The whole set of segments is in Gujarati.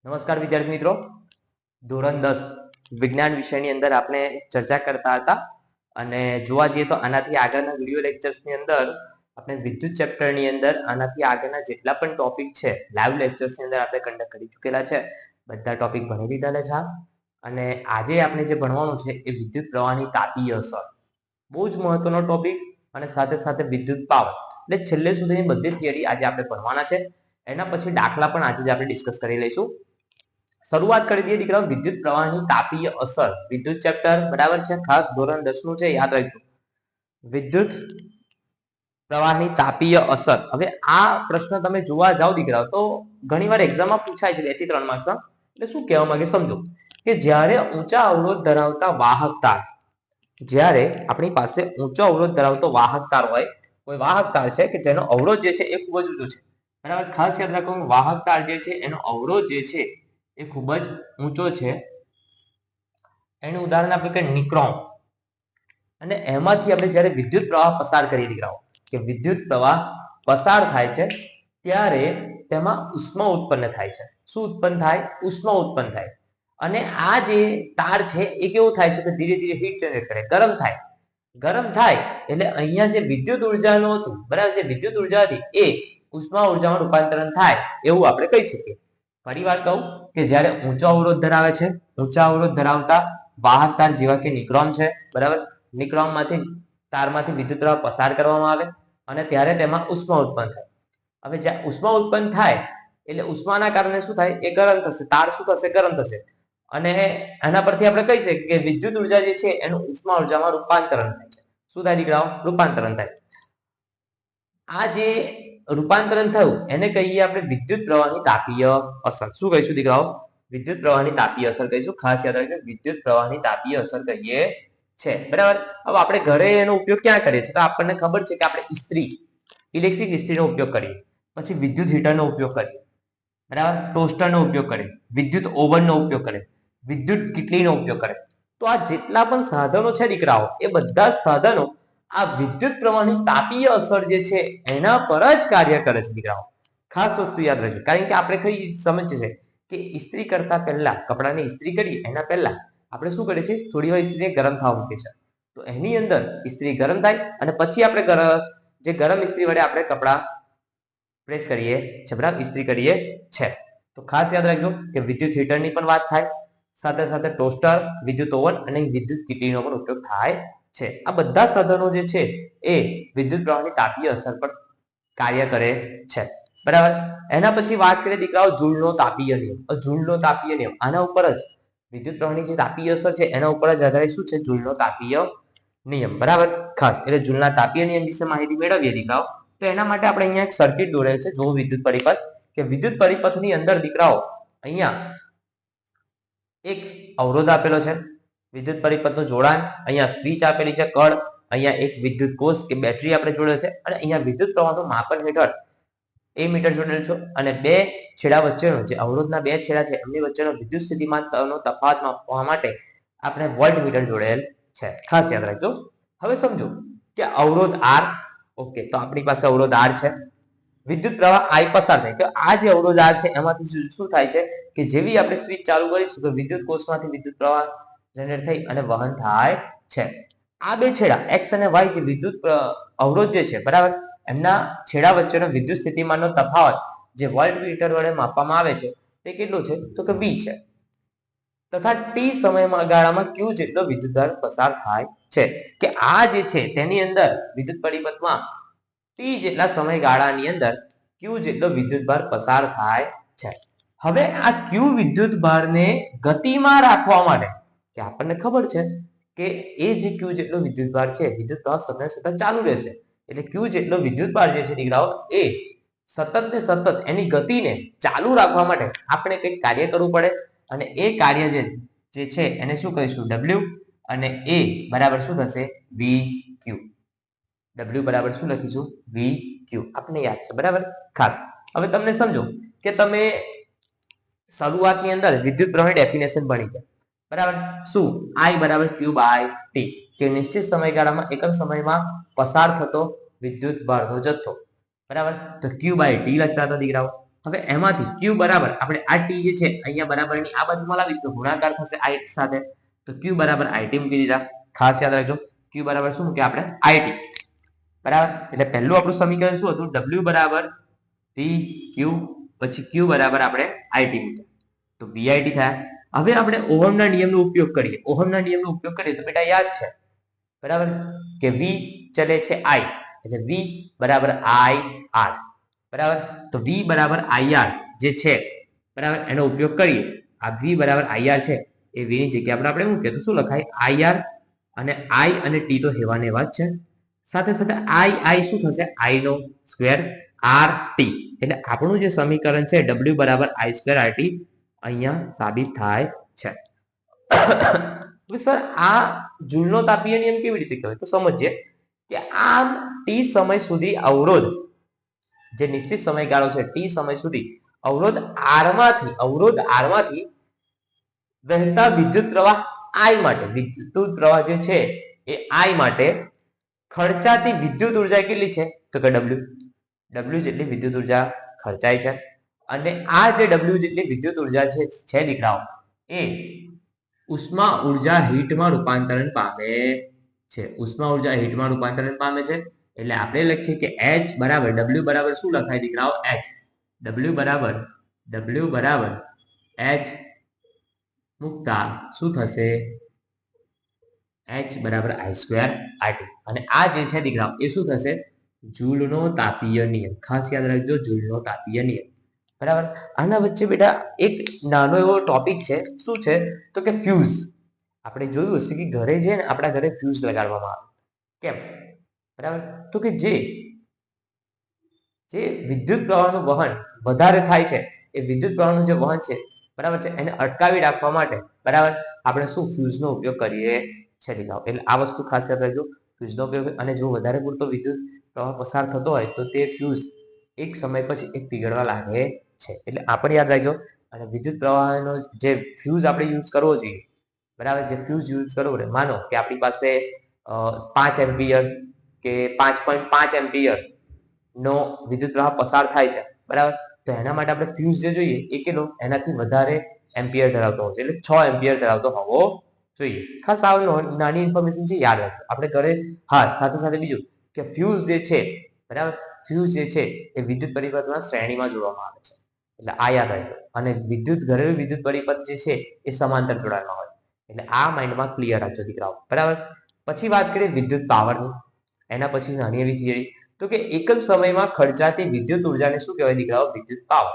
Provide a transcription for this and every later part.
નમસ્કાર વિદ્યાર્થી મિત્રો, ધોરણ 10 વિજ્ઞાન વિષયની અંદર આપણે ચર્ચા કરતા હતા અને જોવા જઈએ તો આનાથી આગળના વિડિયો લેક્ચર્સની અંદર આપણે વિદ્યુત ચેપ્ટરની અંદર આનાથી આગળના જેટલા પણ ટોપિક છે લાઈવ લેક્ચર્સની અંદર આપણે કન્ડક્ટ કરી ચૂકેલા છે. બધા ટોપિક ભણી લીધેલા છે અને આજે આપણે જે ભણવાનું છે એ વિદ્યુત પ્રવાહની તાપીય અસર, બહુ જ મહત્વનો ટોપિક અને સાથે સાથે વિદ્યુત પાવર, એટલે છેલ્લે સુધીની બધી થિયરી આજે આપણે ભણવાના છે. એના પછી દાખલા પણ આજે જ આપણે ડિસ્કસ કરી લઈશું. શરૂઆત કરી દઈએ દીકરાઓ વિદ્યુત પ્રવાહની તાપીય અસર. વિદ્યુત ચેપ્ટર બરાબર છે, ખાસ ધોરણ 10 નું છે, યાદ રાખજો. વિદ્યુત પ્રવાહની તાપીય અસર. હવે આ પ્રશ્ન તમે જોવા જાઓ દીકરાઓ તો ઘણીવાર એક્ઝામમાં પૂછાય છે 2 થી 3 માર્ક્સ. એટલે શું કહેવા માંગે સમજો કે જ્યારે ઊંચા અવરોધ ધરાવતા વાહક તાર, જ્યારે આપણી પાસે ઊંચો અવરોધ ધરાવતો વાહક તાર હોય, કોઈ વાહક તાર છે કે જેનો અવરોધ જે છે એ ખૂબ જ ઊંચો છે, બરાબર. ખાસ યાદ રાખો વાહક તાર જે છે એનો અવરોધ જે છે એ ખૂબ જ ઊંચો છે. એનું ઉદાહરણ આપણે કે નિક્રોમ. અને એમાંથી આપણે જ્યારે વિદ્યુત પ્રવાહ પસાર કરીએ દીકરાઓ, કે વિદ્યુત પ્રવાહ પસાર થાય છે ત્યારે તેમાં ઉષ્મા ઉત્પન્ન થાય છે. શું ઉત્પન્ન થાય? ઉષ્મા ઉત્પન્ન થાય. અને આ જે તાર છે એ કેવું થાય છે કે ધીરે ધીરે હીટ જનરેટ કરે, ગરમ થાય. ગરમ થાય એટલે અહીંયા જે વિદ્યુત ઉર્જાનું હતું, બરાબર, જે વિદ્યુત ઉર્જા હતી એ ઉષ્મા ઉર્જામાં રૂપાંતરણ થાય એવું આપણે કહી શકીએ. ફરી વાર કહું કે જ્યારે ઊંચો અવરોધ ધરાવે છે, ઊંચા અવરોધ ધરાવતા વાહક તાર જેવા કે નિક્રોમ છે, બરાબર, નિક્રોમમાંથી તારમાંથી વિદ્યુત પ્રવાહ પસાર કરવામાં આવે અને ત્યારે તેમાં ઉષ્મા ઉત્પન્ન થાય. હવે જ્યાં ઉષ્મા ઉત્પન્ન થાય એટલે ઉષ્માના કારણે શું થાય? એ ગરમ થશે. તાર શું થશે? ગરમ થશે. અને આના પરથી આપણે કહી શકીએ કે વિદ્યુત ઉર્જા જે છે એનું ઉષ્મા ઉર્જામાં રૂપાંતરણ થાય છે. શું થાય દીકરાઓ? રૂપાંતરણ થાય. આ જે રૂપાંતરણ થયું એને કહીએ આપણે વિદ્યુત પ્રવાહની તાપીય અસર. શું કહીશું દીકરાઓ? વિદ્યુત પ્રવાહની તાપીય અસર કહીશું. ખાસ યાદ રાખજો, વિદ્યુત પ્રવાહની તાપીય અસર કહીએ છે, બરાબર. હવે આપણે ઘરે એનો ઉપયોગ ક્યાં કરીએ છીએ? તો આપણને ખબર છે કે આપણે ઇસ્ત્રી, ઇલેક્ટ્રિક ઇસ્ત્રીનો ઉપયોગ કરીએ, પછી વિદ્યુત હીટરનો ઉપયોગ કરીએ, બરાબર, ટોસ્ટરનો ઉપયોગ કરીએ, વિદ્યુત ઓવનનો ઉપયોગ કરીએ, વિદ્યુત કીટલીનો ઉપયોગ કરીએ. તો આ જેટલા પણ સાધનો છે દીકરાઓ, એ બધા સાધનો આ વિદ્યુત પ્રવાહની તાપીય અસર જે છે એના પર જ કાર્ય કરે છે દીકરાઓ. ખાસ વસ્તુ યાદ રાખજો, કારણ કે આપણે કઈ સમજીએ છે કે ઇસ્ત્રી કરતા પહેલા, કપડાની ઇસ્ત્રી કરીએ એના પહેલા આપણે શું કરીએ છીએ? થોડી વાર ઇસ્ત્રીને ગરમ થવા મૂકીએ છીએ. તો એની અંદર ઇસ્ત્રી ગરમ થાય અને પછી આપણે જે ગરમ ઇસ્ત્રી વડે આપણે કપડા પ્રેસ કરીએ છીએ, બરાબર, ઇસ્ત્રી કરીએ છે. તો ખાસ યાદ રાખજો કે વિદ્યુત હીટરની પણ વાત થાય, સાથે સાથે ટોસ્ટર, વિદ્યુત ઓવન અને વિદ્યુત કીટલીનો પણ ઉપયોગ થાય છે. આ બધા સાધનો જે છે એ વિદ્યુત પ્રવાહની તાપીય અસર પર કાર્ય કરે છે, બરાબર. એના પછી વાત કરીએ દીકરાઓ જૂલનો તાપીય નિયમ. જૂલનો તાપીય નિયમ આના ઉપર જ, વિદ્યુત પ્રવાહની જે તાપીય અસર છે એના ઉપર જ આધારિત શું છે? જૂલનો તાપીય નિયમ, બરાબર. ખાસ એટલે જૂલના તાપીય નિયમ વિશે માહિતી મેળવીએ દીકરાઓ. તો એના માટે આપણે અહીંયા એક સર્કિટ દોરેલ છે, જો વિદ્યુત પરિપથ, કે વિદ્યુત પરિપથની અંદર દીકરાઓ અહીંયા એક અવરોધ આપેલો છે, વિદ્યુત પરિપથનું જોડાણ, અહીંયા સ્વિચ આપેલી છે, કળ, અહીંયા એક વિદ્યુત કોષ કે બેટરી આપણે જોડેલ છે અને અહીંયા વિદ્યુત પ્રવાહનું માપન હેઠળ મીટર જોડેલ છે અને બે છેડા વચ્ચેનો, જે અવરોધના બે છેડા છે એમની વચ્ચેનો વિદ્યુત સ્થિતિમાનનો તફાવત માપવા માટે આપણે વોલ્ટમીટર જોડેલ છે. ખાસ યાદ રાખજો. હવે સમજો કે અવરોધ R, ઓકે, તો આપણી પાસે અવરોધ R છે, વિદ્યુત પ્રવાહ I પસાર થાય. તો આ જે અવરોધ R છે એમાંથી શું થાય છે કે જેવી આપણે સ્વિચ ચાલુ કરીશું તો વિદ્યુત કોષમાંથી વિદ્યુત પ્રવાહ જનરેટ થઈ અને વહન થાય છે. આ બે છેડા X અને Y જે વિદ્યુત અવરોધ જે છે, બરાબર, એમના છેડા વચ્ચેનો વિદ્યુત સ્થિતિમાનનો તફાવત જે વોલ્ટમીટર વડે માપવામાં આવે છે તે કેટલું છે? તો કે V છે. તથા t સમયમાં ગાળામાં Q જેટલો વિદ્યુતભાર પસાર થાય છે. કે આ જે છે તેની અંદર વિદ્યુત પરિપથમાં t જેટલા સમયગાળાની અંદર Q જેટલો વિદ્યુતભાર પસાર થાય છે. હવે આ Q વિદ્યુતભારને ગતિમાં રાખવા માટે, કે આપણને ખબર છે કે એ જે Q જેટલો વિદ્યુતભાર છે, વિદ્યુત પ્રવાહ સતત સતત ચાલુ રહેશે, એટલે Q જેટલો વિદ્યુતભાર જે છે દીકરાઓ એ સતત ને સતત એની ગતિને ચાલુ રાખવા માટે આપણે કંઈક કાર્ય કરવું પડે અને એ કાર્ય જે છે એને શું કહીશું? W. અને A બરાબર શું થશે? VQ. W બરાબર શું લખીશું? VQ. આપણને યાદ છે, બરાબર. ખાસ હવે તમને સમજો કે તમે શરૂઆતની અંદર વિદ્યુત પ્રવાહની ડેફિનેશન ભણી ગયા, બરાબર. શું? I બરાબર Q બાય T, કે નિશ્ચિત સમયગાળામાં એકમ સમયમાં પસાર થતો વિદ્યુત ભારનો જથ્થો, બરાબર. તો Q બાય T લખતા હતા દીકરાઓ. હવે એમાંથી Q બરાબર આપણે આ T જે છે અહીંયા બરાબરની આ બાજુમાં લાવીશ તો ગુણાકાર થશે IT સાથે, તો Q બરાબર IT મૂકી દીધા. ખાસ યાદ રાખજો Q બરાબર શું મૂક્યા આપણે IT, બરાબર. એટલે પહેલું આપણું સમીકરણ શું હતું, W બરાબર VQ, પછી Q બરાબર આપણે IT મૂક્યા તો VIT થાય. હવે આપણે ઓહમના નિયમનો ઉપયોગ કરીએ. ઓહમના નિયમનો ઉપયોગ કરીએ તો બેટા યાદ છે બરાબર કે V ચલે છે I, એટલે V બરાબર IR, બરાબર. તો V બરાબર IR જે છે બરાબર એનો ઉપયોગ કરીએ. આ V બરાબર IR છે એ V ની જગ્યા પર આપણે મૂકીએ તો શું લખાય IR, અને I અને T તો હેવા ને એવા જ છે. સાથે સાથે I શું થશે I નો સ્ક્વેર RT, એટલે આપણું જે સમીકરણ છે W બરાબર I સ્ક્વેર RT અહીંયા સાબિત થાય છે. સર આ જૂલનો તાપીય નિયમ કેવી રીતે કહેવાય, તો સમજીએ કે આ T સમય સુધી અવરોધ, જે નિશ્ચિત સમયગાળો છે T સમય સુધી અવરોધ R માંથી વહેતા વિદ્યુત પ્રવાહ I માટે, વિદ્યુત પ્રવાહ જે છે એ I માટે ખર્ચાતી વિદ્યુત ઉર્જા કેટલી છે, તો કે W જેટલી વિદ્યુત ઉર્જા ખર્ચાય છે. અને આ જે W જેટલી વિદ્યુત ઉર્જા છે દીકરાઓ એ ઉષ્મા ઉર્જા હીટમાં રૂપાંતરણ પામે છે. ઉષ્મા ઉર્જા હીટમાં રૂપાંતરણ પામે છે. એટલે આપણે લખીએ કે H બરાબર W બરાબર શું લખાય દીકરાઓ H, W બરાબર H મૂકતા શું થશે H બરાબર I સ્ક્વેર RT, અને આ જે છે દીકરાઓ એ શું થશે જૂલનો તાપીય નિયમ. ખાસ યાદ રાખજો જૂલનો તાપીય નિયમ, બરાબર. આના વચ્ચે બેટા એક નાનો એવો ટોપિક છે, શું છે તો કે ફ્યુઝ. આપણે જોયું હશે કે ઘરે છે ને આપણા ઘરે ફ્યુઝ લગાડવામાં આવે, કેમ, બરાબર. તો કે જે વિદ્યુત પ્રવાહનું વહન વધારે થાય છે એ વિદ્યુત પ્રવાહનું જે વહન છે બરાબર છે એને અટકાવી રાખવા માટે બરાબર આપણે શું ફ્યુઝનો ઉપયોગ કરીએ છે દીકરાઓ. એટલે આ વસ્તુ ખાસ યાદ રાખજો ફ્યુઝનો ઉપયોગ. અને જો વધારે પૂરતો વિદ્યુત પ્રવાહ પસાર થતો હોય તો તે ફ્યુઝ એક સમય પછી એક પીગળવા લાગે છે, એટલે આપણે યાદ રાખજો. અને વિદ્યુત પ્રવાહનો જે ફ્યુઝ આપણે યુઝ કરવો જોઈએ, બરાબર, જે ફ્યુઝ યુઝ કરવો પડે, માનો કે આપણી પાસે 5 એમ્પિયર કે 5.5 એમ્પિયર નો વિદ્યુત પ્રવાહ પસાર થાય છે, બરાબર. તો એના માટે આપણે ફ્યુઝ જે જોઈએ એ કેટલો એનાથી વધારે એમ્પિયર ધરાવતો હોવો જોઈએ, એટલે 6 એમ્પિયર ધરાવતો હોવો જોઈએ. ખાસ આ નાની ઇન્ફોર્મેશન છે, યાદ રાખજો આપણે ઘરે. હા, સાથે સાથે બીજું કે ફ્યુઝ જે છે બરાબર, ફ્યુઝ જે છે એ વિદ્યુત પરિપથમાં શ્રેણીમાં જોડવામાં આવે છે, એટલે આ યાદ રાખજો. અને ઘરેલું વિદ્યુત પરિપથ જે છે એ સમાંતર જોડાણમાં હોય, એટલે આ માઇન્ડમાં ક્લિયર રાખજો દીકરાઓ, બરાબર. પછી વાત કરીએ વિદ્યુત પાવરની. એના પછી નાની એવી થિયરી, તો કે એકમ સમયમાં ખર્ચાતી વિદ્યુત ઉર્જાને શું કહેવાય દીકરાઓ, વિદ્યુત પાવર.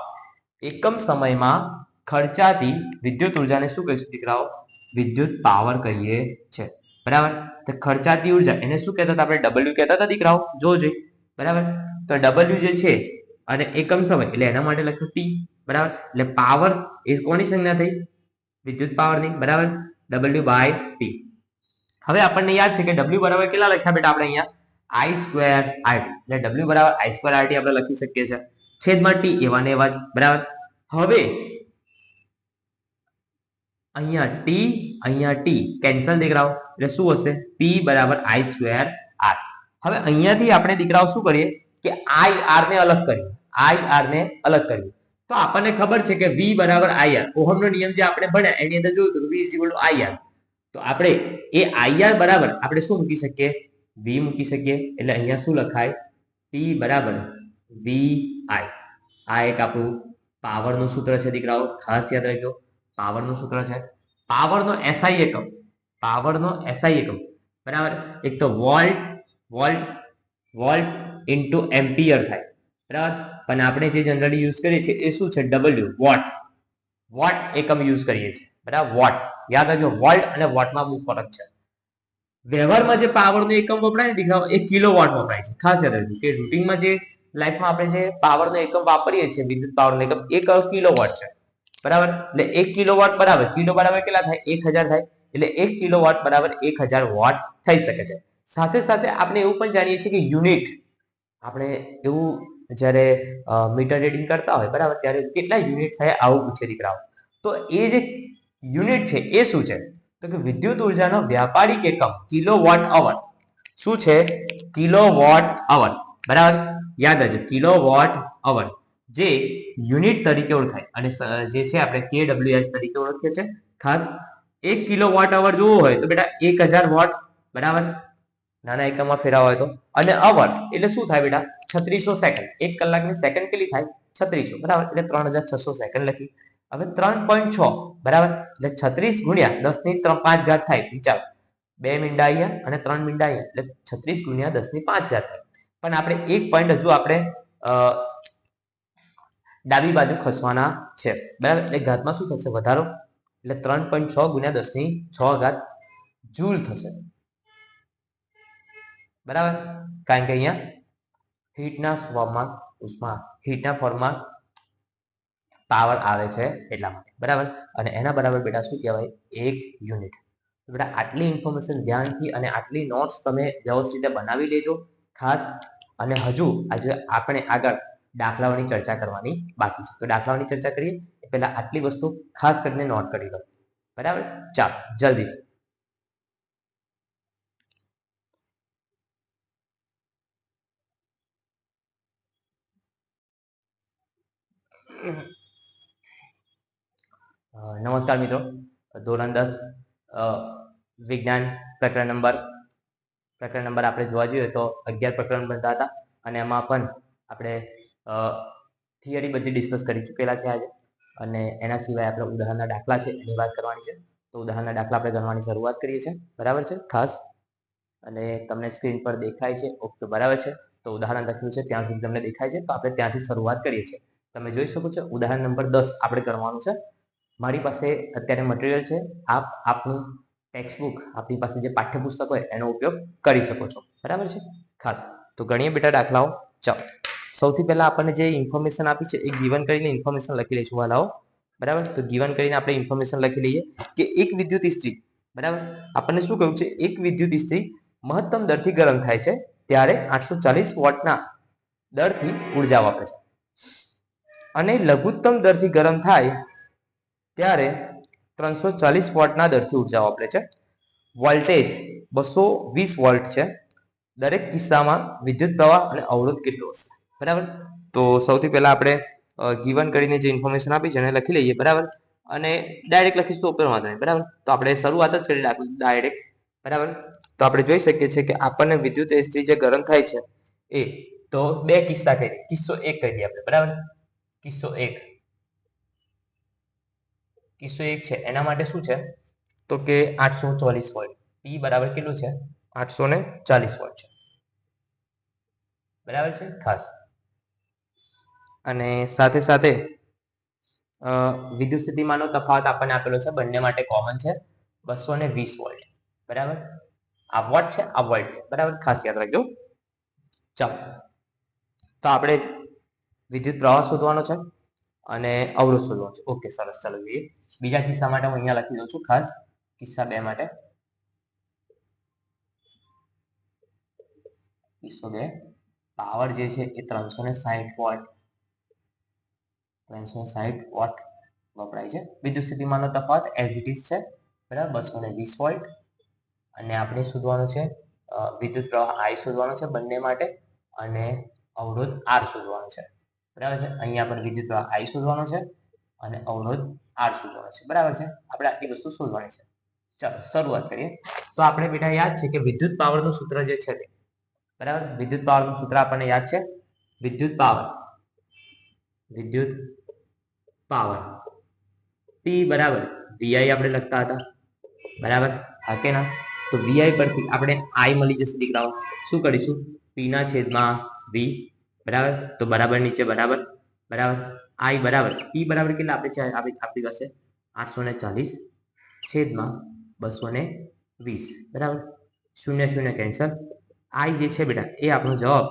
એકમ સમયમાં ખર્ચાતી વિદ્યુત ઉર્જાને શું કહીશું દીકરાઓ, વિદ્યુત પાવર કહીએ છે, બરાબર. તો ખર્ચાતી ઉર્જા એને શું કહેતા હતા આપણે, W કહેતા હતા દીકરાઓ, જોજો, બરાબર. તો W જે છે અને એકમ સમય એટલે એના માટે લખ્યું T, બરાબર. એટલે પાવર એ કોની સંજ્ઞા થઈ, વિદ્યુત પાવરની, બરાબર, W/T. હવે આપણને યાદ છે કે W બરાબર કેટલા લખ્યા બેટા આપણે અહીંયા I સ્ક્વેર RT, એટલે W બરાબર I સ્ક્વેર RT આપણે લખી શકીએ છીએ, છેદમાં T એવા ને એવા જ, બરાબર. હવે અહીંયા T કેન્સલ દીકરાઓ, એટલે શું હશે P બરાબર I સ્ક્વેર R. હવે અહીંયાથી આપણે દીકરાઓ શું કરીએ કે IR ને અલગ કરીએ, IR ને અલગ કરીએ તો આપણને ખબર છે કે V બરાબર IR, ઓહમનો નિયમ જે આપણે ભણ્યા એની અંદર જોયું તો V IR. તો આપણે એ IR બરાબર આપણે શું મૂકી શકીએ, V મૂકી શકીએ, એટલે અહીંયા શું લખાય P બરાબર VI. આ એક આપણું પાવરનું સૂત્ર છે દીકરાઓ, ખાસ યાદ રાખજો પાવરનું સૂત્ર છે. પાવરનો SI એકમ, બરાબર, એક તો વોલ્ટ ઇન્ટુ એમ્પિયર થાય, બરાબર. પણ આપણે જે જનરલી યુઝ કરીએ છીએ એ શું છે W, વોટ એકમ યુઝ કરીએ છીએ, બરાબર. વોટ યાદ રાખજો, વોલ્ટ અને વોટમાં બહુ ફરક છે. વ્યવહારમાં જે પાવરનો એકમ વપરાય ને દીકરાઓ એ કિલોવોટ વપરાય છે, ખાસ યાદ રાખજો કે રૂટીનમાં જે લાઈફમાં આપણે જે પાવરનો એકમ વાપરીએ છીએ વિદ્યુત પાવરનો એકમ 1 કિલોવોટ છે, બરાબર. એટલે 1 કિલોવોટ બરાબર કિલો બરાબર કેટલા થાય 1000 થાય, એટલે 1 કિલોવોટ બરાબર 1000 વોટ થઈ શકે છે. સાથે સાથે આપણે એવું પણ જાણીએ છીએ કે યુનિટ, આપણે એવું જ્યારે મીટર રીડિંગ કરતા હોય બરાબર ત્યારે કેટલા યુનિટ થાય આવું પૂછે દીકરાઓ. તો એ જે યુનિટ છે એ શું છે તો કે વિદ્યુત ઉર્જાનો વ્યાપારિક એકમ કિલોવોટ અવર. શું છે કિલોવોટ અવર, બરાબર, યાદ રાખજો કિલોવોટ અવર. જે યુનિટ તરીકે ઓળખાય અને જે છે આપણે kWh તરીકે ઓળખીએ છીએ. ખાસ 1 કિલોવોટ અવર જોવો હોય તો બેટા 1000 વોટ, બરાબર, નાના એકમમાં ફેરવા હોય તો. અને અવર એટલે શું થાય બેટા? 3600 સેકન્ડ. 1 કલાકની સેકન્ડ કેટલી થાય? 3600, બરાબર, એટલે 3600 સેકન્ડ લખી. હવે 3.6, બરાબર, એટલે 36 ગુણ્યા 10 ની 5 ઘાત થાય. વિચાર, 2 મીંડા અહીંયા અને 3 મીંડા અહીંયા, એટલે 36 ગુણ્યા 10 ની 5 ઘાત થાય. પણ આપણે એક પોઈન્ટ હજુ આપણે ડાબી બાજુ ખસવાના છે, બરાબર, એટલે ઘાતમાં શું થશે? વધારો, એટલે 3.6 ગુણ્યા 10 ની 6 ઘાત જૂલ થશે, બરાબર, કારણ કે અહીંયા હીટના ફોર્મમાં ઉષ્મા, હીટના ફોર્મમાં પાવર આવે છે એટલા માટે, બરાબર. અને એના બરાબર બેટા શું કહેવાય? 1 યુનિટ. બેટા આટલી ઇન્ફોર્મેશન ધ્યાનથી અને આટલી નોટ્સ તમે વ્યવસ્થિત રીતે બનાવી લેજો ખાસ. અને હજુ આજે આપણે આગળ દાખલાઓની ચર્ચા કરવાની બાકી છે, તો દાખલાઓની ચર્ચા કરીએ એ પહેલા આટલી વસ્તુ ખાસ કરીને નોટ કરી લો, બરાબર. ચાલો જલ્દી. નમસ્કાર મિત્રો, ધોરણ 10 વિજ્ઞાન પ્રકરણ નંબર આપણે જોવા જોઈએ તો 11 પ્રકરણ બનતા હતા અને એમાં પણ આપણે થિયરી બધી ડિસ્કસ કરી ચૂકેલા છે આજે. અને એના સિવાય આપણે ઉદાહરણના દાખલા છે એની વાત કરવાની છે. તો ઉદાહરણના દાખલા આપણે ગણવાની શરૂઆત કરીએ છીએ, બરાબર છે ખાસ. અને તમને સ્ક્રીન પર દેખાય છે? ઓકે, બરાબર છે. તો ઉદાહરણ લખ્યું છે ત્યાં સુધી તમને દેખાય છે, તો આપણે ત્યાંથી શરૂઆત કરીએ છીએ. તમે જોઈ શકો છો ઉદાહરણ નંબર 10 આપણે કરવાનું છે. મારી પાસે અત્યારે મટીરિયલ છે, આપનું ટેક્સ્ટ બુક, આપની પાસે જે પાઠ્યપુસ્તક હોય એનો ઉપયોગ કરી શકો છો, બરાબર છે ખાસ. તો ગણીએ બેટા દાખલાઓ. ચાલો, સૌથી પહેલા આપણને જે ઇન્ફોર્મેશન આપી છે એ ગિવન કરીને ઇન્ફોર્મેશન લખી લઈશું વાલાઓ, બરાબર. તો ગિવન કરીને આપણે ઇન્ફોર્મેશન લખી લઈએ કે એક વિદ્યુત ઇસ્ત્રી, બરાબર, આપણને શું કહ્યું છે? એક વિદ્યુત ઇસ્ત્રી મહત્તમ દરથી ગરમ થાય છે ત્યારે 840 વોટના દરથી ઉર્જા વાપરે છે, અને લઘુત્તમ દરથી ગરમ થાય ત્યારે 340 વોટના દરથી ઉર્જા વાપરે છે. વોલ્ટેજ 220 વોલ્ટ છે. દરેક કિસ્સામાં વિદ્યુત પ્રવાહ અને અવરોધ કેટલો હશે? બરાબર. તો સૌથી પહેલા આપણે ગિવન કરીને જે ઇન્ફોર્મેશન આપી છે એને લખી લઈએ, બરાબર. અને ડાયરેક્ટ લખીશ તો ઉપર વાંધો નહીં, બરાબર. તો આપણે શરૂઆત જ કરી ડાયરેક્ટ, બરાબર. તો આપણે જોઈ શકીએ છીએ કે આપણને વિદ્યુત ઇસ્ત્રી જે ગરમ થાય છે એ, તો બે કિસ્સા કરીએ. કિસ્સો 1 કરી દઈએ આપણે, બરાબર. કિસ્સો 1 છે એના માટે શું છે? તો કે 840 વોલ્ટ. P બરાબર કેટલું છે? 840 વોલ્ટ છે, બરાબર છે ખાસ. અને સાથે સાથે વિદ્યુત સ્થિતિમાનનો તફાવત આપણને આપેલો છે, બંને માટે કોમન છે, 220 વોલ્ટ, બરાબર. આ વોટ છે, આ વોલ્ટ છે, બરાબર, ખાસ યાદ રાખજો. ચાલો, તો આપણે વિદ્યુત પ્રવાહ શોધવાનો છે અને અવરોધ શોધવાનો છે. ઓકે, સરસ. ચાલો જોઈએ. બીજા કિસ્સા માટે હું અહીંયા લખી દઉં છું ખાસ, કિસ્સા 2 માટે. કિસ્સો 2, પાવર જે છે એ 360 વોટ વપરાય છે. વિદ્યુત સ્થિતિમાનનો તફાવત એઝ ઇટ ઇઝ છે, બરાબર, 220 વોલ્ટ. અને આપણે શોધવાનું છે વિદ્યુત પ્રવાહ I શોધવાનો છે બંને માટે, અને અવરોધ R શોધવાનો છે, બરાબર છે. અહીંયા પણ વિદ્યુત પ્રવાહ I શોધવાનો છે અને અવરોધ R શોધવાનો છે, બરાબર છે. આપણે આટલી વસ્તુ શોધવાની છે. ચાલો શરૂઆત કરીએ. તો આપણે બેટા યાદ છે કે વિદ્યુત પાવરનું સૂત્ર જે છે તે, બરાબર, વિદ્યુત પાવરનું સૂત્ર આપણને યાદ છે. વિદ્યુત પાવર P બરાબર VI આપણે લખતા હતા, બરાબર, હા કે ના? તો VI પરથી આપણે I મળી જશે દીકરાઓ. શું કરીશું? P ના છેદમાં V, બરાબર. તો બરાબર નીચે બરાબર, બરાબર. I બરાબર P બરાબર કેટલા આપે છે આપણી પાસે? 840 છેદમાં 220, બરાબર. 0 0 કેન્સલ. I જે છે બેટા એ આપણો જવાબ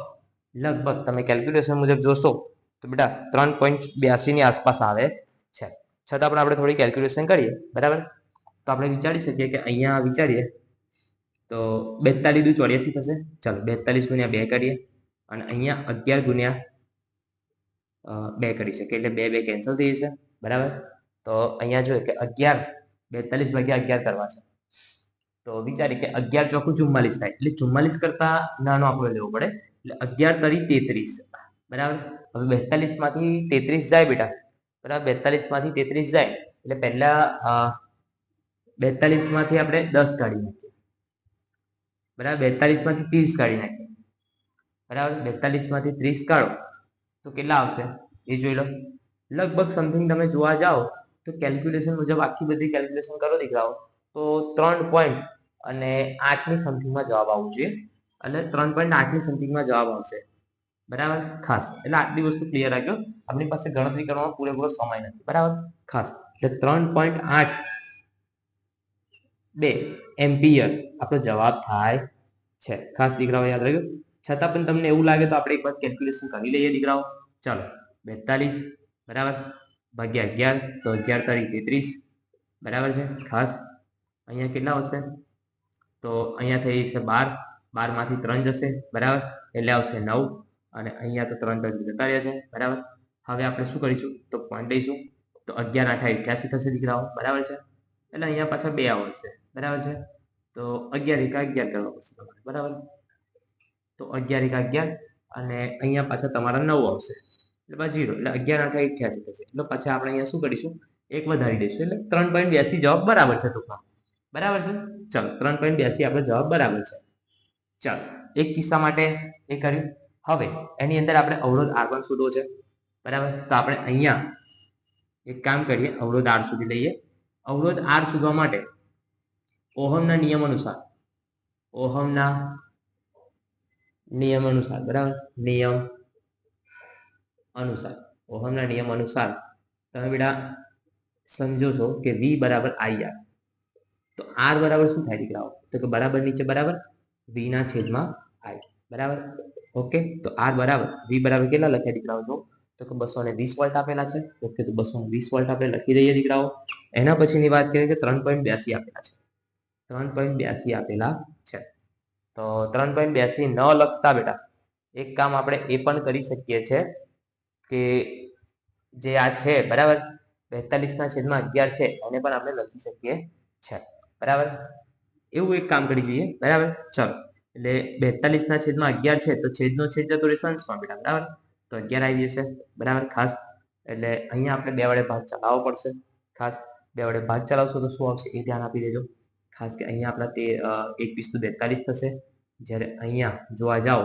લગભગ તમે કેલ્ક્યુલેશન મુજબ જોશો તો બેટા 3.82 ની આસપાસ આવે છે. છતાં પણ આપણે થોડી કેલ્ક્યુલેશન કરીએ, બરાબર. તો આપણે વિચારી શકીએ કે અહીંયા વિચારીએ તો 42 દુ 84 થશે. ચાલો 42 ગુણ્યા 2 કરીએ અને અહીંયા 11 ગુણ્યા 2 કરી શકીએ, એટલે 2 2 કેન્સલ થઈ જશે, બરાબર. તો અહીંયા જોઈએ કે 11 42 ભાગ્યા 11 કરવા છે, તો વિચારીએ કે 11 ચોકું 44 થાય, એટલે 44 કરતા નાનો આંકડો લેવો પડે, એટલે 11 તરી 33, બરાબર. હવે 42 માંથી 33 જાય બેટા, બરાબર. 42 માંથી 33 જાય એટલે પહેલા 42 માંથી આપણે 10 કાઢી નાખીએ, બરાબર. 42 માંથી 30 કાઢી નાખીએ, બરાબર. 42 માંથી 30 કાઢો તો કેટલા આવશે એ જોઈ લો. લગભગ સમથિંગ તમે જોવા જાઓ તો કેલ્ક્યુલેશન મુજબ આખી બધી કેલ્ક્યુલેશન કરો દીકરાઓ તો 3.8 ની સમથિંગમાં જવાબ આવવો જોઈએ, એટલે 3.8 ની સમથિંગમાં જવાબ આવશે, બરાબર. ખાસ એટલે આટલી વસ્તુ ક્લિયર રાખજો, આપણી પાસે ગણતરી કરવાનો પૂરેપૂરો સમય નથી, બરાબર. ખાસ એટલે 3.82 એમ્પિયર આપણો જવાબ થાય છે. ખાસ દીકરાઓ યાદ રાખજો. છતાં પણ તમને એવું લાગે તો આપણે એક વાર કેલ્ક્યુલેશન કરી લઈએ દીકરાઓ. ચાલો 42 બરાબર ભાગ્યા 11 તો 11 તારીખ 33 બરાબર છે. ખાસ અહીંયા કેટલા આવશે તો અહીંયા થઈ જશે 12, 12 માંથી 3 જશે, બરાબર, એટલે આવશે 9 અને અહીંયા તો 3 જતા રહ્યા છે, બરાબર. હવે આપણે શું કરીશું તો પોઈન્ટ લઈશું તો 11 8 88 થશે દીકરાઓ, બરાબર છે. એટલે અહીંયા પાછા 2 આવશે, બરાબર છે. તો 11 એકા 11 કરવા પડશે તમારે, બરાબર. તો 11 એકા 11 અને અહીંયા પાછા તમારા 9 આવશે એટલે પાછા 0 એટલે 11 8 88 થશે. એટલે પાછા આપણે અહીંયા શું કરીશું એક વધારી દઈશું એટલે 3.82 જવાબ બરાબર છે ટૂંકમાં, બરાબર છે. ચાલો 3.82 આપણો જવાબ બરાબર છે. ચાલો એક કિસ્સા માટે એ કર્યું. હવે એની અંદર આપણે અવરોધ R1 શોધવો છે, બરાબર. તો આપણે અહીંયા એક કામ કરીએ, અવરોધ R સુધી લઈએ. અવરોધ R શોધવા માટે ઓહમના નિયમ અનુસાર, ઓહમના નિયમ અનુસાર, બરાબર, નિયમ અનુસાર, ઓહમના નિયમ અનુસાર તમે બેટા સમજો છો કે V બરાબર IR. તો R બરાબર શું થાય દીકરાઓ તો કે બરાબર નીચે બરાબર V ના છેદમાં I, બરાબર. ઓકે, તો R બરાબર V બરાબર કેટલા લખ્યા દીકરાઓ જો તો કે 220 વોલ્ટ આપેલા છે. ઓકે, તો 220 વોલ્ટ આપણે લખી દઈએ દીકરાઓ. એના પછીની વાત કરીએ કે 3.82 આપેલા છે, 3.82 આપેલા છે. તો 3.82 ન લખતા બેટા એક કામ આપણે એ પણ કરી શકીએ છે કે જે આ છે, બરાબર, 42/11 છે એને પણ આપણે લખી શકીએ છે, બરાબર. એવું એક કામ કરી દઈએ, બરાબર. ચાલો એટલે 42/11 છે તો છેદનો છેદ જતો રહેશે અંશમાં બેટા, બરાબર. તો 11 આવી જશે, બરાબર. ખાસ એટલે અહીંયા આપણે 2 વડે ભાગ ચલાવવો પડશે. ખાસ 2 વડે ભાગ ચલાવશો તો શું આવશે એ ધ્યાન આપી દેજો. ખાસ કે અહીંયા આપણા 21 થશે, જ્યારે અહીંયા જોવા જાઓ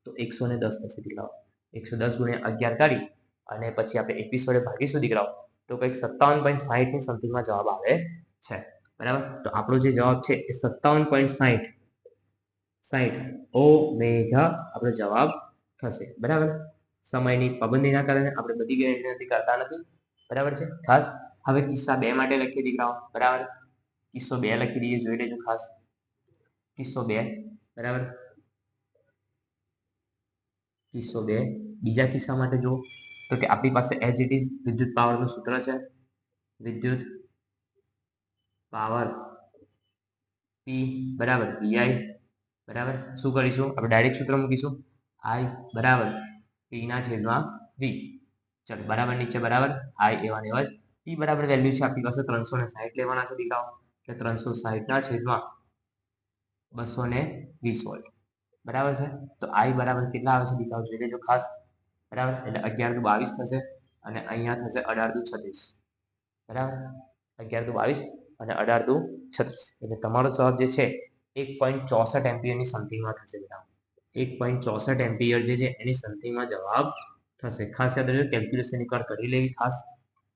તો 110 થશે દીકરાઓ. 110 ગુણ્યા 11 કાઢી અને પછી આપણે 21 વડે ભાગીશું દીકરાઓ તો કંઈક 57.60 ની સમથિંગમાં જવાબ આવે છે, બરાબર. તો આપણો જે જવાબ છે એ 57.60 ઓમેગા આપણો જવાબ થશે, બરાબર. સમયની પાબંદીના કારણે આપણે બધી ગણતરી કરતા નથી, બરાબર છે. ખાસ હવે કિસ્સા 2 માટે લખીએ દીકરાઓ, બરાબર. કિસ્સો 2 લખી દઈએ, જોઈ લેજો ખાસ. કિસ્સો 2, બરાબર. કિસ્સો 2 બીજા કિસ્સા માટે જો તો કે આપણી પાસે એઝ ઇટ ઇઝ વિદ્યુત પાવરનું સૂત્ર છે, વિદ્યુત પાવર P બરાબર VI, બરાબર. શું કરીશું આપણે ડાયરેક્ટ સૂત્ર મૂકીશું I બરાબર P ના છેદમાં V. ચાલો બરાબર નીચે બરાબર I એવા ને એવા જ. P બરાબર વેલ્યુ છે આપણી પાસે 360 લેવાના છે દીકરાઓ, એટલે 360 ના છેદમાં 220 વોલ્ટ, બરાબર છે. તો I બરાબર કેટલા આવે છે દીકરાઓ જોઈ લેજો ખાસ, બરાબર. એટલે 11 દુ 22 થશે અને અહીંયા થશે 18 દુ 36, બરાબર. 11 દુ 22 અને 18 દુ 36 એટલે તમારો જવાબ જે છે 1.64 એમ્પિયરની સમથિંગમાં થશે બેટા. 1.64 એમ્પિયર જે છે એની સમથિંગમાં જવાબ થશે. ખાસ યાદ રાખજો કેલ્ક્યુલેશન એકવાર કરી લેવી ખાસ.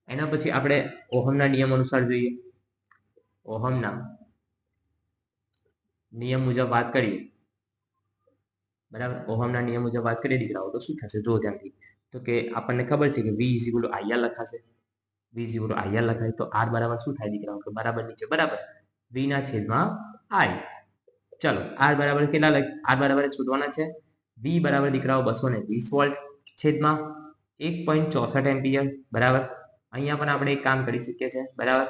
એના પછી આપણે ઓહમના નિયમ અનુસાર જોઈએ. ઓહમના નિયમ મુજબ વાત કરીએ, બરાબર. ઓહમના નિયમ મુજબ વાત કરીએ દીકરાઓ તો શું થશે જો ધ્યાનથી તો કે આપણને ખબર છે કે V IR લખાશે. V IR લખાય તો R બરાબર શું થાય દીકરાઓ કે બરાબર નીચે બરાબર V ના છેદમાં I. ચલો R બરાબર કેટલા R બરાબર શોધવાના છે. V બરાબર દીકરાઓ 220 વોલ્ટ છેદમાં 1.64 એમ્પિયર, બરાબર. અહીંયા પણ આપણે એક કામ કરી શકીએ છીએ, બરાબર.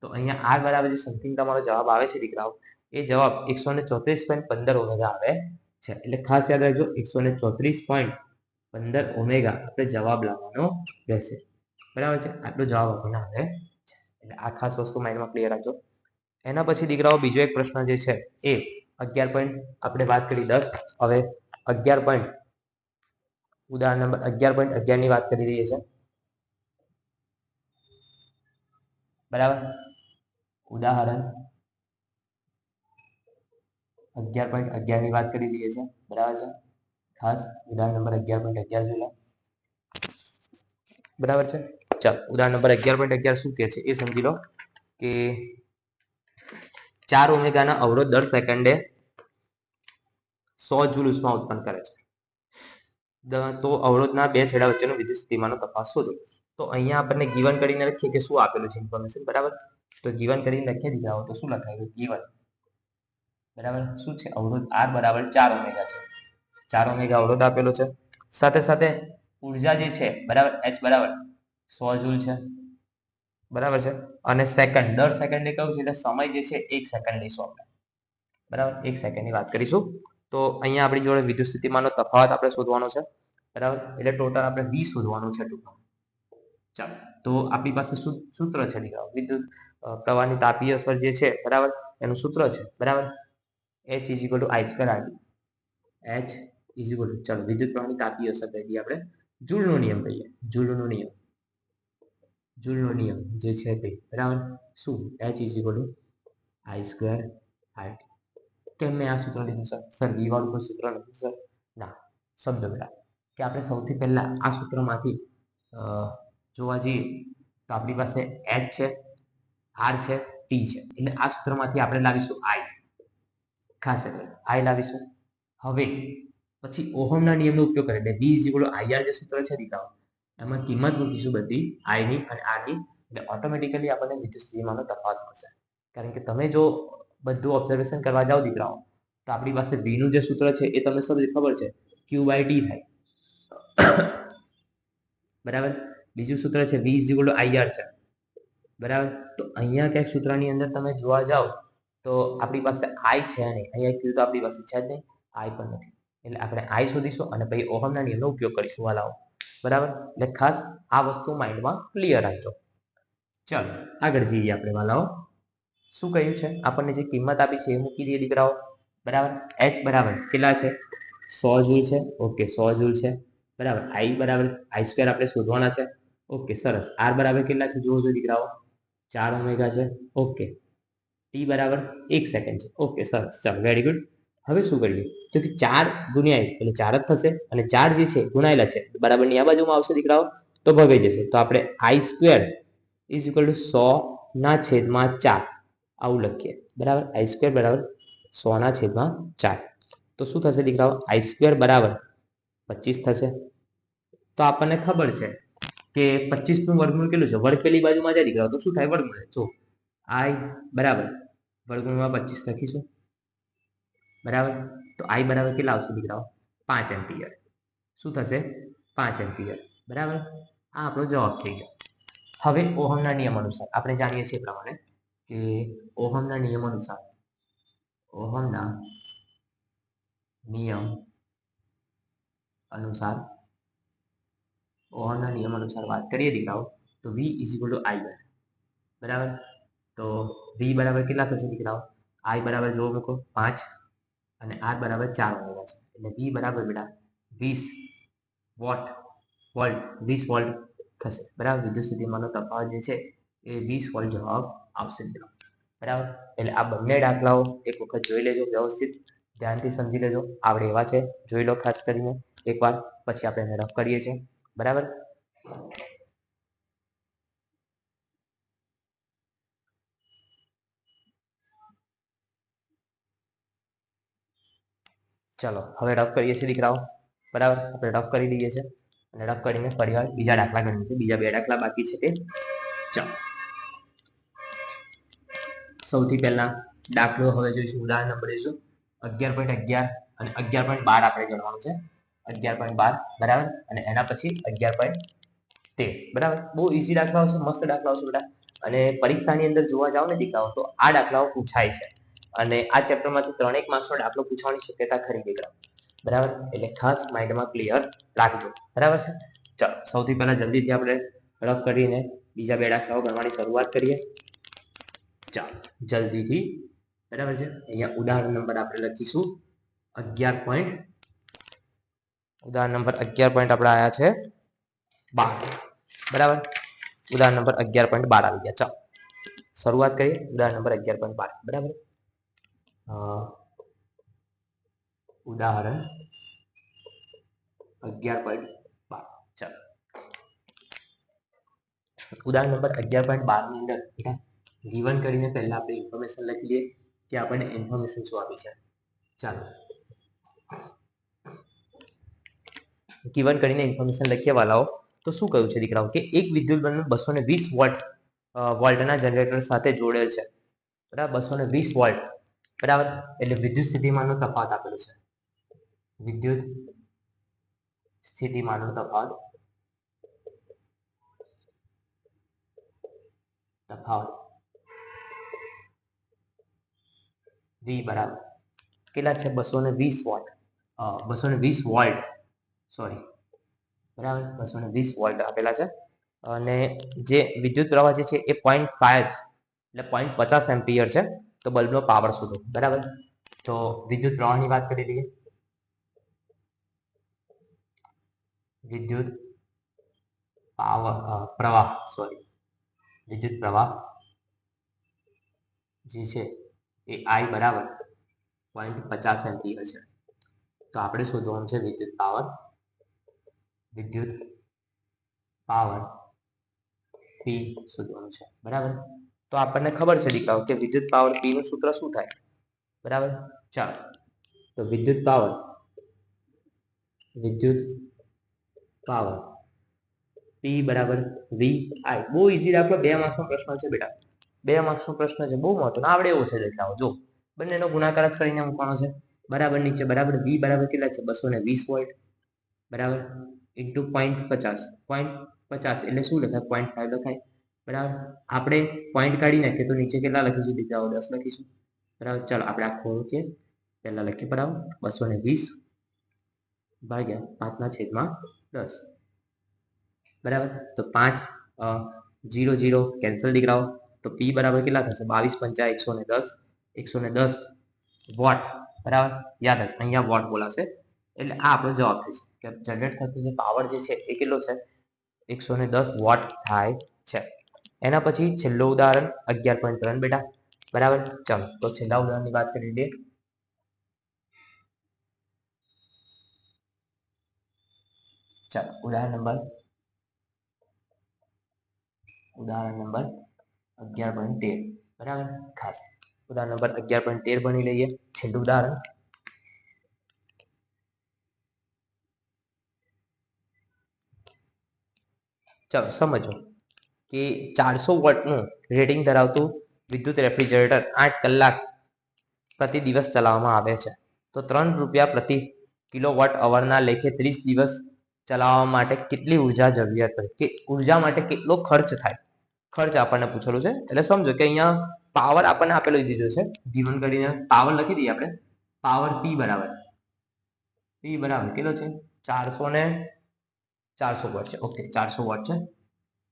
તો અહીંયા R બરાબર જે સમથિંગ તમારો જવાબ આવે છે દીકરાઓ એ જવાબ 134.15 ઓમેગા આવે છે. એટલે ખાસ યાદ રાખજો 134.15 ઓમેગા આપણે જવાબ લાવવાનો રહેશે, બરાબર છે. આટલો જવાબ આપણને આવે છે, એટલે આ ખાસ વસ્તુ માઇન્ડમાં ક્લિયર રાખજો. એના પછી દીકરાઓ બીજો એક પ્રશ્ન જે છે એ 11 પોઈન્ટ આપણે વાત કરી 10, હવે 11 પોઈન્ટ ઉદાહરણ નંબર 11.11 ની વાત કરી રહી છે, બરાબર. ઉદાહરણ 11.11 ની વાત કરી રહી છે, બરાબર છે. ખાસ ઉદાહરણ નંબર 11.11 જોઈ લો, બરાબર છે. ચાલો ઉદાહરણ નંબર 11.11 શું કહે છે એ સમજી લો કે 4 ઓમેગાના અવરોધ દર સેકન્ડે 100 જૂલ ઉષ્મા ઉત્પન્ન કરે છે. તો અવરોધના બે છેડા વચ્ચેનો વિદ્યુત સ્થિતિમાનનો તફાવત શોધો. તો અહીંયા આપણને ગિવન કરીને લખીએ કે શું આપેલું છે ઇન્ફોર્મેશન, બરાબર. તો ગિવન કરીને લખીએ દીકરાઓ તો શું લખાયું? ગિવન, બરાબર. શું છે? અવરોધ R બરાબર 4 ઓમેગા છે. 4 ઓમેગા અવરોધ આપેલો છે. સાથે સાથે ઉર્જા જે છે, બરાબર, H બરાબર 100 જૂલ છે, બરાબર છે. અને સેકન્ડ, દર સેકન્ડે કહ્યું છે એટલે સમય જે છે 1 સેકન્ડ લઈશું આપણે, બરાબર. 1 સેકન્ડની વાત કરીશું. તો અહીંયા આપણી જોડે વિદ્યુત સ્થિતિમાનનો તફાવત આપણે શોધવાનો છે, બરાબર. એટલે ટોટલ આપણે V શોધવાનું છે ટૂંકમાં. ચાલો, તો આપણી પાસે સૂત્ર છે દીકરાઓ, વિદ્યુત પ્રવાહની તાપીય અસર જે છે, બરાબર, એનું સૂત્ર છે, બરાબર, H = I²RD. H = ચાલો વિદ્યુત પ્રવાહની તાપીય અસર કહી દઈએ આપણે, જૂલનો નિયમ કહીએ, જૂલનો નિયમ જે છે તે, બરાબર. શું? H = I²RD. કેમ મેં આ સૂત્ર લીધું સર? V વાળું કોઈ સૂત્ર નથી સર? ના, શબ્દ બેટા, કે આપણે સૌથી પહેલા આ સૂત્રમાંથી જોવા જઈએ તો આપણી પાસે H છે, R છે, T છે. એટલે આ સૂત્રમાંથી આપણે લાવીશું I, ખાસ એટલે I લાવીશું. હવે પછી ઓહમના નિયમનો ઉપયોગ કરે એટલે V = IR જે સૂત્ર છે દીકરાઓ, એમાં કિંમત મૂકીશું બધી I ની અને R ની, એટલે ઓટોમેટિકલી આપણને વિદ્યુત સ્થિતિમાનનો તફાવત મળશે. કારણ કે તમે જો બધું ઓબ્ઝર્વેશન કરવા જાઓ દીકરાઓ તો આપણી પાસે V નું જે સૂત્ર છે એ તમને ખબર છે, Q/D થાય, બરાબર. બીજું સૂત્ર છે V = IR છે, બરાબર. તો અહીંયા ક્યાંક સૂત્રની અંદર તમે જોવા જાઓ તો આપણી પાસે I છે નહીં, અહીંયા Q તો આપણી પાસે છે જ નહીં, I પણ નથી. એટલે આપણે I શોધીશું અને પછી ઓહમના નિયમનો ઉપયોગ કરીશું વાલાઓ, બરાબર. એટલે ખાસ આ વસ્તુ માઇન્ડમાં ક્લિયર રાખજો. ચાલો આગળ જઈએ આપણે વાલાઓ. શું કહ્યું છે? આપણને જે કિંમત આપી છે એ મૂકી દઈએ દીકરાઓ, બરાબર. H બરાબર કેટલા છે? 100 જૂલ છે. ઓકે, 100 જૂલ છે, બરાબર. I બરાબર I² આપણે શોધવાના છે. ઓકે, સરસ. R બરાબર કેટલા છે જુઓ તો દીકરાઓ? 4 ઓમેગા છે. ઓકે. T બરાબર 1 સેકન્ડ છે. ઓકે, સરસ. ચાલો, વેરી ગુડ. હવે શું કરીએ તો કે 4 ગુણ્યા 1 એટલે 4 જ થશે, અને 4 જે છે ગુણાયેલા છે, બરાબર ની આ બાજુમાં આવશે દીકરાઓ તો ભગાઈ જશે. તો આપણે I² = 100/4 આવું લખીએ, બરાબર. I² બરાબર 100/4. તો શું થશે દીકરાઓ? I² બરાબર 25 થશે. તો આપણને ખબર છે કે 25 નું વર્ગમૂળ કેટલું છે? વર્ગ પેલી બાજુમાં જાય દીકરાઓ તો શું થાય? વર્ગમૂળ. જો I બરાબર વર્ગમૂળમાં 25 લખીશું, બરાબર. તો I બરાબર કેટલા આવશે દીકરાઓ? 5 એમ્પિયર. શું થશે? 5 એમ્પિયર, બરાબર. આ આપણો જવાબ થઈ ગયો. હવે ઓહમના નિયમ અનુસાર આપણે જાણીએ છીએ પ્રમાણે કે ઓહમના નિયમ અનુસાર વાત કરીએ દીકરાઓ તો V = I², બરાબર. તો V બરાબર કેટલા થશે દીકરાઓ? I બરાબર જોવો મૂકો 5 અને R બરાબર 4 ઓમેગા છે. એટલે V બરાબર બેટા 20 વોલ્ટ થશે, બરાબર. વિદ્યુત સ્થિતિમાનનો તફાવત જે છે એ 20 વોલ્ટ જવાબ આવશે, બરાબર. એટલે આ બંને દાખલાઓ એક વખત જોઈ લેજો, વ્યવસ્થિત ધ્યાનથી સમજી લેજો. આવડે એવા છે, જોઈ લો ખાસ કરીને એકવાર, પછી આપણે એને રફ કરીએ છીએ, બરાબર. ચલો હવે રફ કરીએ છીએ દીકરાઓ, બરાબર. આપણે રફ કરી દઈએ છીએ અને રફ કરીને ફરીવાર બીજા દાખલા ગણીએ છીએ. બીજા 2 દાખલા બાકી છે તે. ચાલો સૌથી પહેલા દાખલો હવે જોઈશું, ઉદાહરણ નંબર જોઈશું 11.11 અને 11.12 આપણે ગણવાનું છે. 11.12 બરાબર, અને એના પછી 11.13, બરાબર. બહુ ઈઝી દાખલાઓ છે, મસ્ત દાખલાઓ છે બેટા. અને પરીક્ષાની અંદર જોવા જાવ ને દીકરાઓ તો આ દાખલાઓ પૂછાય છે, અને આ ચેપ્ટરમાંથી 3 માર્ક્સનો દાખલો પૂછવાની શક્યતા ખરી દીકરાઓ, બરાબર. એટલે ખાસ માઇન્ડમાં ક્લિયર રાખજો, બરાબર છે. ચાલો સૌથી પહેલા જલ્દીથી આપણે રફ કરીને બીજા 2 દાખલાઓ ગણવાની શરૂઆત કરીએ. ચાલો જલ્દીથી, બરાબર છે. અહીંયા ઉદાહરણ નંબર આપણે લખીશું 11.13. ઉદાહરણ નંબર 11 પોઈન્ટ આપણે આયા છે 12 બરાબર ઉદાહરણ નંબર 11.12 આવી ગયા ચાલો શરૂઆત કરીએ ઉદાહરણ નંબર 11.12 બરાબર ઉદાહરણ 11.12 ચાલો ઉદાહરણ નંબર 11.12 ની અંદર બેટા ગિવન કરીને પહેલા આપણે ઇન્ફોર્મેશન લખી લઈએ કે આપણને ઇન્ફોર્મેશન શું આપી છે ચાલો ગિવન કરીને ઇન્ફોર્મેશન લખીએ વાલાઓ તો શું કહ્યું છે દીકરાઓ કે એક વિદ્યુત બલ્બ 220 વોલ્ટના જનરેટર સાથે જોડેલ છે બરાબર 220 વોલ્ટ બરાબર એટલે વિદ્યુત સ્થિતિમાનનો તફાવત આપેલો છે વિદ્યુત સ્થિતિમાનનો તફાવત V બરાબર કેટલા છે 220 વોલ્ટ 220 વોલ્ટ સોરી બરાબર 220 વોલ્ટ આપેલા છે અને જે વિદ્યુત પ્રવાહ જે છે એ 0.5 એટલે 0.50 એમ્પિયર છે તો બલ્બનો પાવર શોધો બરાબર તો વિદ્યુત પ્રવાહની વાત કરી લઈએ વિદ્યુત પ્રવાહ સોરી વિદ્યુત પ્રવાહ જે છે એ I બરાબર 0.50 એમ્પિયર છે તો આપણે શોધવાનું છે વિદ્યુત પાવર P શોધવાનું છે બરાબર તો આપણને ખબર છે દીકરાઓ કે વિદ્યુત પાવર P નું સૂત્ર શું થાય બરાબર ચાલો તો વિદ્યુત પાવર P બરાબર VI બહુ ઈઝી રાખો 2 માર્ક્સનો પ્રશ્ન છે બેટા 2 માર્ક્સનો પ્રશ્ન છે બહુ મહત્વનો આવડે એવો છે દીકરાઓ જો બંનેનો ગુણાકાર જ કરીને મૂકવાનો છે બરાબર નીચે બરાબર V બરાબર કેટલા છે 220 વોલ્ટ બરાબર ઇન્ટુ 0.50 એટલે શું લખાય 0.5 લખાય બરાબર આપણે પોઈન્ટ કાઢી નાખીએ તો નીચે કેટલા લખીશું દીકરાઓ 10 લખીશું બરાબર ચાલો આપણે આ ખોલીએ પહેલા લખીએ બરાબર 220 ભાગ્યા 5/10 બરાબર તો 5 0 0 કેન્સલ દીકરાઓ તો P બરાબર કેટલા થશે 22 110 વોટ બરાબર યાદ રાખ અહીંયા વોટ બોલાશે એટલે આ આપણો જવાબ થશે કે જનરેટ થતો જે પાવર જે છે એ કેટલો છે 110 વોટ થાય છે એના પછી છેલ્લો ઉદાહરણ 11.3 બેટા બરાબર ચાલો તો છેલ્લા ઉદાહરણની વાત કરી લઈએ ચાલો ઉદાહરણ નંબર 11.13 બરાબર ખાસ ઉદાહરણ નંબર 11.13 ભણી લઈએ છેલ્લું ઉદાહરણ ચાલો સમજો કે 400 વોટનું રેટિંગ ધરાવતું વિદ્યુત રેફ્રિજરેટર 8 કલાક પ્રતિ દિવસ ચલાવવામાં આવે છે તો 3 રૂપિયા પ્રતિ કિલોવોટ અવરના લેખે 30 દિવસ ચલાવવા માટે કેટલી ઉર્જા જરૂરિયાત પડે કે ઉર્જા માટે કેટલો ખર્ચ થાય ખર્ચ આપણને પૂછેલું છે એટલે સમજો કે અહીંયા પાવર આપણને આપેલો દીધો છે ગિવન કરીને પાવર લખી દઈએ આપણે પાવર P બરાબર કેટલો છે 400 વોટ છે ઓકે 400 વોટ છે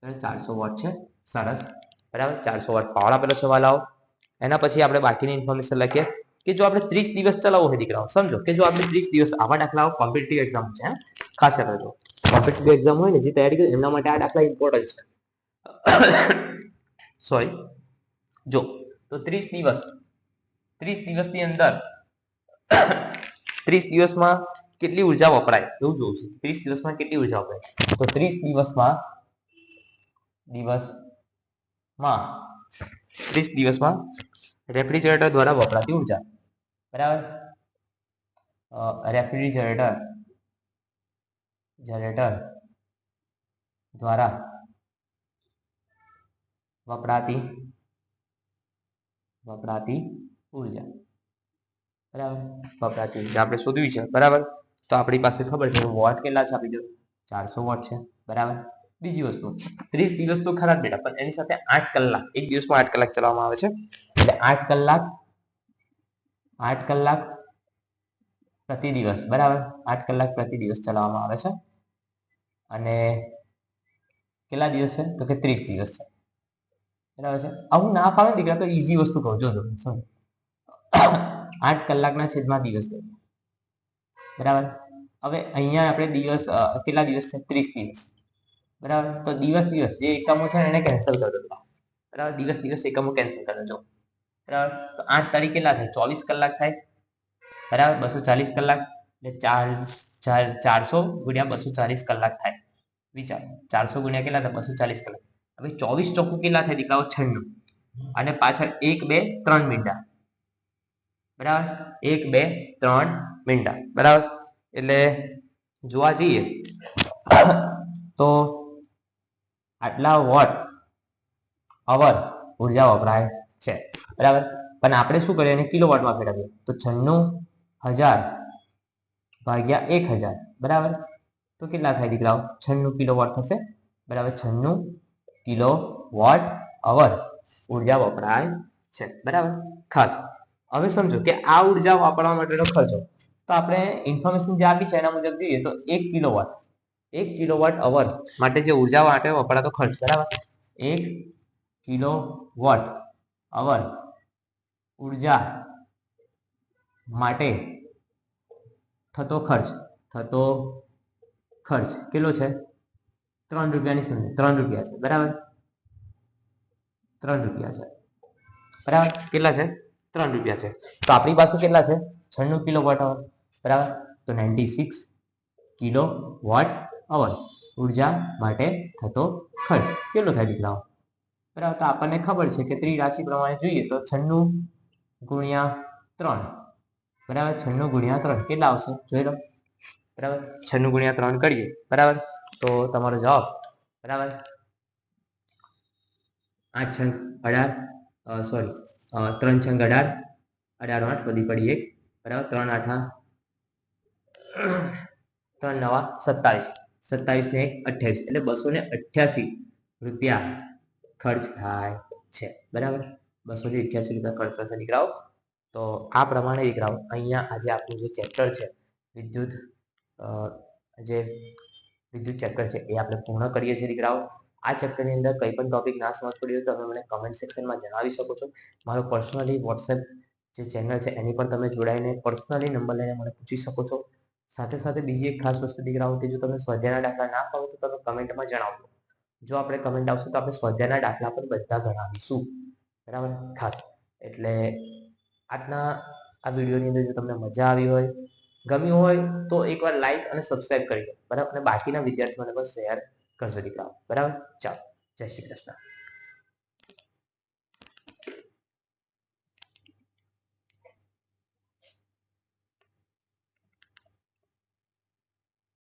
400 વોટ છે સરસ બરાબર 400 વોટ પાવર આપેલો છે વાલાઓ એના પછી આપણે બાકીની ઇન્ફોર્મેશન લખીએ કે જો આપણે 30 દિવસ ચલાવવો હોય દીકરાઓ સમજો કે જો આપણે 30 દિવસ આવા દાખલાઓ કોમ્પિટિટિવ એક્ઝામ છે ખાસ યાદ રાખજો કોમ્પિટિટિવ એક્ઝામ હોય ને જે તૈયારી કરે એમના માટે આ દાખલા ઇમ્પોર્ટન્ટ છે સોરી જો તો 30 દિવસની અંદર 30 દિવસમાં કેટલી ઉર્જા વપરાય એવું જોવું છે 30 દિવસમાં કેટલી ઉર્જા વપરાય તો 30 દિવસમાં રેફ્રિજરેટર દ્વારા વપરાતી ઉર્જા બરાબર રેફ્રિજરેટર દ્વારા વપરાતી ઉર્જા બરાબર વપરાતી ઉર્જા આપણે શોધવી છે બરાબર તો આપણી પાસે ખબર છે વોટ કેટલા છે આપી દો 400 વોટ છે બરાબર બીજી વસ્તુ 30 દિવસ તો ખરા બેટા પણ એની સાથે 8 કલાક એક દિવસમાં 8 કલાક ચલાવવામાં આવે છે એટલે 8 કલાક પ્રતિ દિવસ બરાબર 8 કલાક પ્રતિ દિવસ ચલાવવામાં આવે છે અને કેટલા દિવસ છે તો કે 30 દિવસ છે બરાબર છે આવું ના ફાવે દીકરા તો ઈઝી વસ્તુ કહું જો 8 કલાકના છેદમાં દિવસ બરાબર હવે અહીંયા આપણે દિવસ કેટલા દિવસ છે? 30 દિવસ, બરાબર. તો દિવસ જે એકમો છે એને કેન્સલ કરી દો, બરાબર. દિવસ એકમો કેન્સલ કરી દો, બરાબર. તો 8 તારીખ કેટલા થાય? 24 કલાક થાય, બરાબર. 240 કલાક એટલે 400 ગુણ્યા 240 કલાક થાય. વિચાર, 400 ગુણ્યા કેટલા થાય? 240 કલાક. હવે 24 ચોખ્ખું કેટલા થાય દીકરાઓ? 96. અને પાછળ 1 2 3 મીંડા, બરાબર. 1 2 3 મીંડા, બરાબર. એટલે જોવા જઈએ તો આટલા વોટ અવર ઉર્જા વપરાય છે, બરાબર. પણ આપણે શું કરીએ? એને કિલોવોટમાં ફેરવીએ તો 96,000 ભાગ્યા 1000, બરાબર. તો કેટલા થાય દીકરાઓ? 96 કિલોવોટ થશે, બરાબર. 96 કિલોવોટ અવર ઉર્જા વપરાય છે, બરાબર. ખાસ હવે સમજો કે આ ઉર્જા વાપરવા માટેનો ખર્ચો, તો આપણે ઇન્ફોર્મેશન જે આપી છે એના મુજબ જોઈએ તો 1 કિલોવોટ અવર માટે જે ઉર્જા માટે વપરાતો ખર્ચ, બરાબર. 1 કિલોવોટ અવર ઉર્જા માટે થતો ખર્ચ કેટલો છે? 3 રૂપિયાની સમજ, 3 રૂપિયા છે, બરાબર. 3 રૂપિયા છે, બરાબર. કેટલા છે? 3 રૂપિયા છે. તો આપણી પાસે કેટલા છે? 96 કિલોવોટ અવર, બરાબર. તો 96 કિલોવોટ અવર ઉર્જા માટે થતો ખર્ચ કેટલો થાય દીકરાઓ? બરાબર. તો આપણને ખબર છે કે ત્રિરાશિ પ્રમાણે જોઈએ તો 96 ગુણ્યા 3, બરાબર. 96 ગુણ્યા 3 કેટલા આવશે? જોઈ લો, બરાબર. 96 ગુણ્યા 3 કરીએ, બરાબર. તો તમારો જવાબ, બરાબર, 8 છંગ 18, સોરી 3 છંગ 18, 18 8 વધી પડી 1, બરાબર. 3 8 3 9 27, 27 ને 1 28, એટલે 288 રૂપિયા ખર્ચ થાય છે, બરાબર. 288 રૂપિયા ખર્ચ થશે દીકરાઓ. તો આ પ્રમાણે દીકરાઓ અહીંયા આજે આપણું જે ચેપ્ટર છે વિદ્યુત ચેપ્ટર છે એ આપણે પૂર્ણ કરીએ છીએ દીકરાઓ. આ ચેપ્ટરની અંદર કંઈ પણ ટોપિક ના સમજ પડ્યો તો તમે મને કમેન્ટ સેક્શનમાં જણાવી શકો છો. મારો પર્સનલી વોટ્સએપ જે ચેનલ છે એની પર તમે જોડાઈને પર્સનલી નંબર લઈને મને પૂછી શકો છો. સાથે બીજી એક ખાસ વસ્તુ દીકરાઓ કે જો તમે સ્વાધ્યાયના દાખલા ના પાડો તો તમે કમેન્ટમાં જણાવજો. જો આપણે કમેન્ટ આવશે તો આપણે સ્વાધ્યાયના દાખલા પણ બધા ગણાવીશું, બરાબર. ખાસ એટલે આજના આ વિડીયોની અંદર જો તમને મજા આવી હોય, ગમ્યું હોય તો એકવાર લાઈક અને સબસ્ક્રાઇબ કરી દો, બરાબર. અને બાકીના વિદ્યાર્થીઓને પણ શેર કરજો દીકરાઓ, બરાબર. ચાલો, જય શ્રી કૃષ્ણ.